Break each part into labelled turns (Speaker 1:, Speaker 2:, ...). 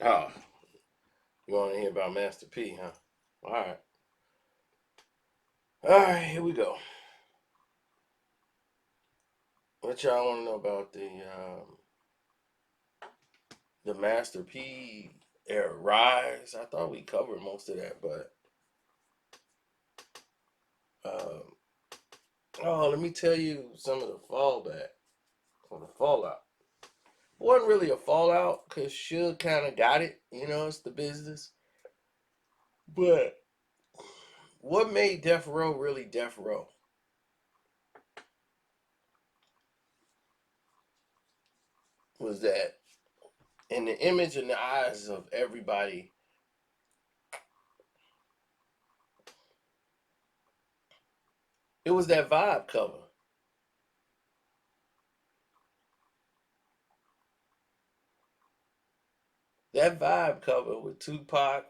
Speaker 1: Oh, you want to hear about Master P, huh? All right. All right, here we go. What y'all want to know about the Master P era rise? I thought we covered most of that, but um, oh, let me tell you some of the fallback or the fallout. It wasn't really a fallout because Suge kind of got it. You know, it's the business. But what made Death Row really Death Row was that in the image and the eyes of everybody, it was that vibe cover. That vibe cover with Tupac,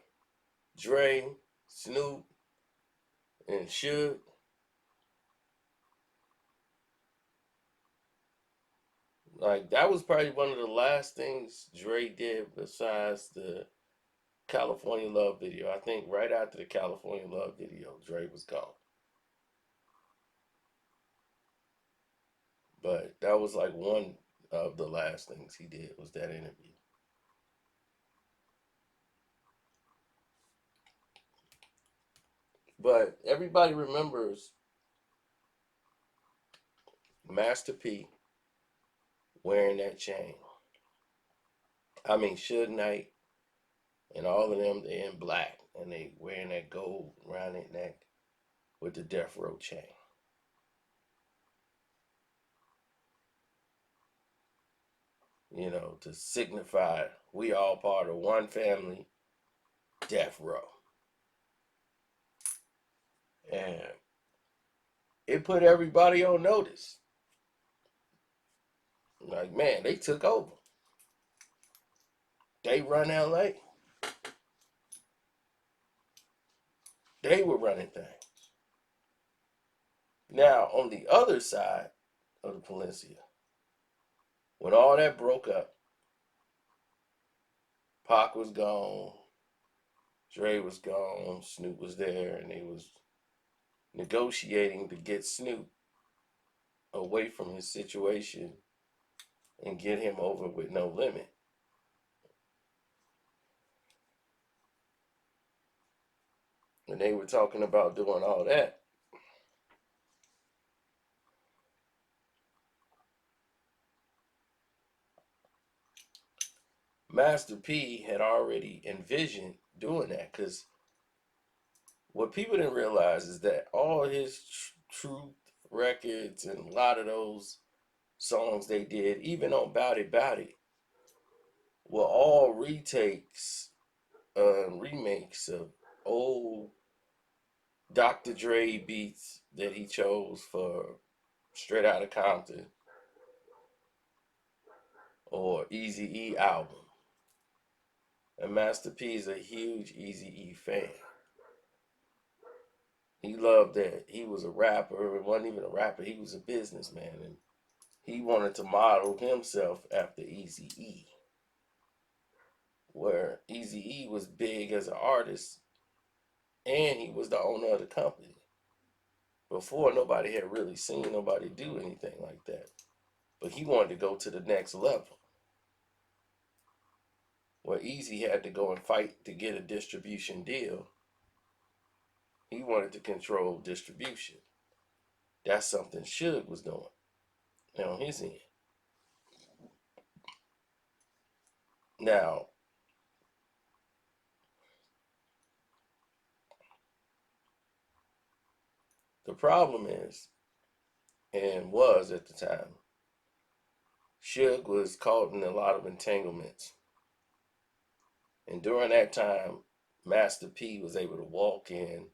Speaker 1: Dre, Snoop, and Suge. Like that was probably one of the last things Dre did besides the California Love video. I think right after the California Love video, Dre was gone. But that was like one of the last things he did was that interview. But everybody remembers Master P wearing that chain. I mean, Suge Knight and all of them, they in black and they wearing that gold around their neck with the Death Row chain. You know, to signify we all part of one family, Death Row. And it put everybody on notice. Like, man, they took over. They run LA. They were running things. Now, on the other side of the Palencia, when all that broke up, Pac was gone, Dre was gone, Snoop was there, and they was negotiating to get Snoop away from his situation and get him over with No Limit. And they were talking about doing all that. Master P had already envisioned doing that because what people didn't realize is that all his truth records and a lot of those songs they did, even on Bout It Bout It, were all retakes, remakes of old Dr. Dre beats that he chose for Straight Outta Compton or Easy E album. And Master P is a huge Easy E fan. He loved that. He was a rapper. It wasn't even a rapper. He was a businessman, and he wanted to model himself after Easy E, where Easy E was big as an artist, and he was the owner of the company. Before, nobody had really seen nobody do anything like that. But he wanted to go to the next level, where Easy had to go and fight to get a distribution deal. He wanted to control distribution. That's something Suge was doing on his end. Now, the problem is, and was at the time, Suge was caught in a lot of entanglements. And during that time, Master P was able to walk in.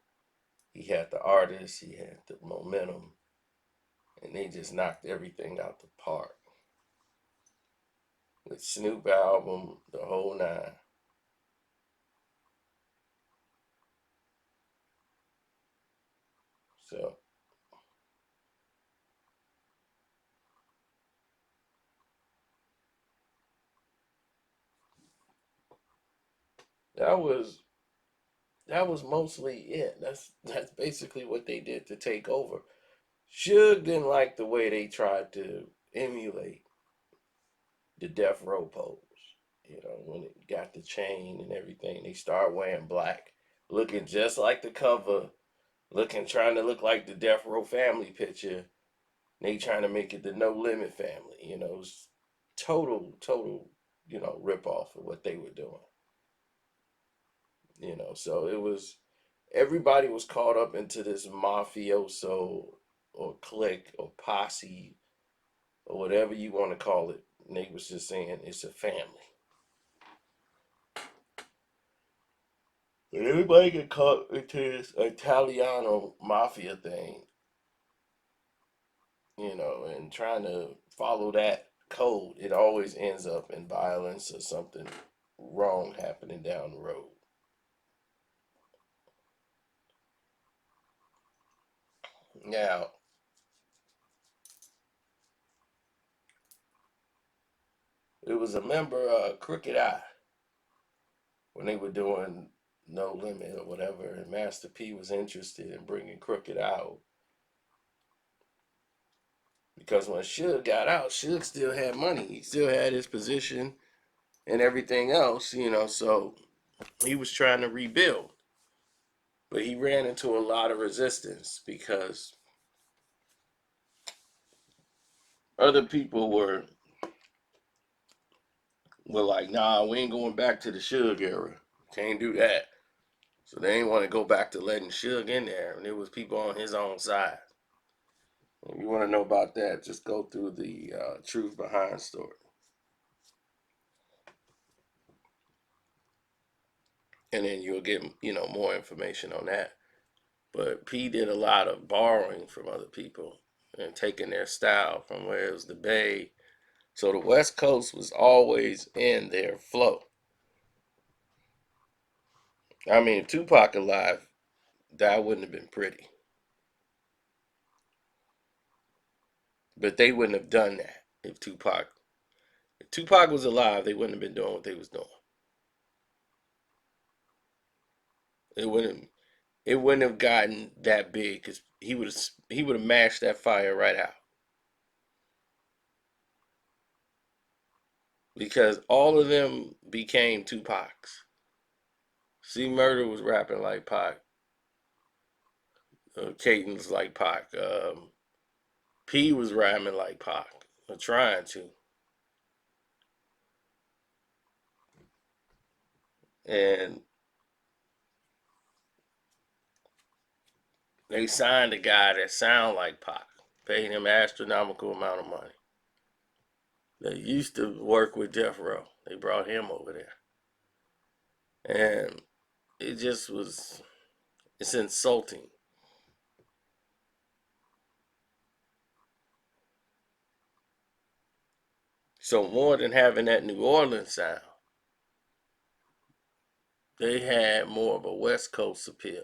Speaker 1: He had the artists, he had the momentum, and they just knocked everything out the park. With Snoop album, the whole nine. So That was mostly it. That's basically what they did to take over. Suge didn't like the way they tried to emulate the death row pose. You know, when it got the chain and everything, they start wearing black, looking just like the cover, trying to look like the death row family picture. They trying to make it the No Limit family. You know, it was total, rip off of what they were doing. You know, so it was everybody was caught up into this mafioso or clique or posse or whatever you want to call it. Nate was just saying it's a family. But everybody get caught into this Italiano mafia thing, and trying to follow that code, it always ends up in violence or something wrong happening down the road. Now, it was a member, Crooked Eye, when they were doing No Limit or whatever, and Master P was interested in bringing Crooked out because when Suge got out, Suge still had money. He still had his position and everything else, so he was trying to rebuild. But he ran into a lot of resistance because other people were like, nah, we ain't going back to the Suge era. Can't do that. So they ain't want to go back to letting Suge in there. And there was people on his own side. If you want to know about that, just go through the Truth Behind story. And then you'll get, more information on that. But P did a lot of borrowing from other people and taking their style from where it was the Bay. So the West Coast was always in their flow. I mean, if Tupac alive, that wouldn't have been pretty. But they wouldn't have done that if Tupac was alive, they wouldn't have been doing what they was doing. It wouldn't it wouldn't have gotten that big because he would have mashed that fire right out. Because all of them became Tupacs. C Murder was rapping like Pac. Caden was like Pac. P was rhyming like Pac, or trying to. And they signed a guy that sound like Pac, paid him astronomical amount of money. They used to work with Death Row. They brought him over there. And it just was, it's insulting. So more than having that New Orleans sound, they had more of a West Coast appeal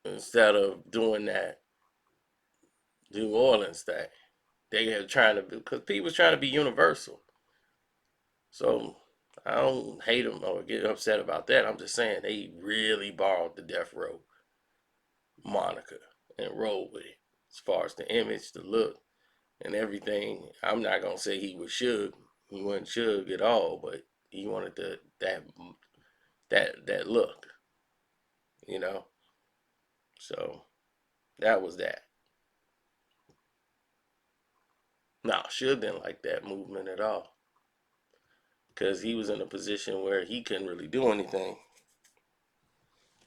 Speaker 1: instead of doing that New Orleans thing. They had trying to, because P was trying to be universal. So I don't hate them or get upset about that. I'm just saying they really borrowed the Death Row moniker and rolled with it as far as the image, the look, and everything. I'm not gonna say he was Suge. He wasn't Suge at all, but he wanted that look, you know. So that was that. Nah, Suge didn't like that movement at all because he was in a position where he couldn't really do anything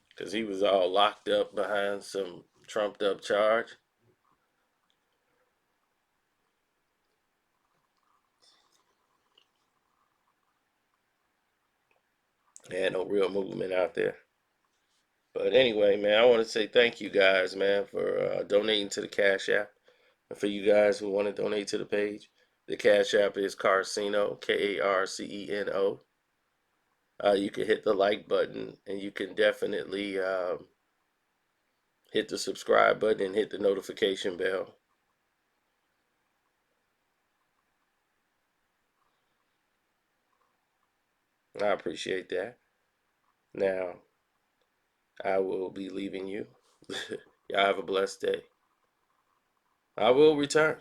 Speaker 1: because he was all locked up behind some trumped up charge. They had no real movement out there. But anyway, man, I want to say thank you guys, man, for donating to the Cash App. And for you guys who want to donate to the page, the Cash App is Carceno, Karceno. You can hit the like button, and you can definitely hit the subscribe button and hit the notification bell. I appreciate that. Now, I will be leaving you. Y'all have a blessed day. I will return.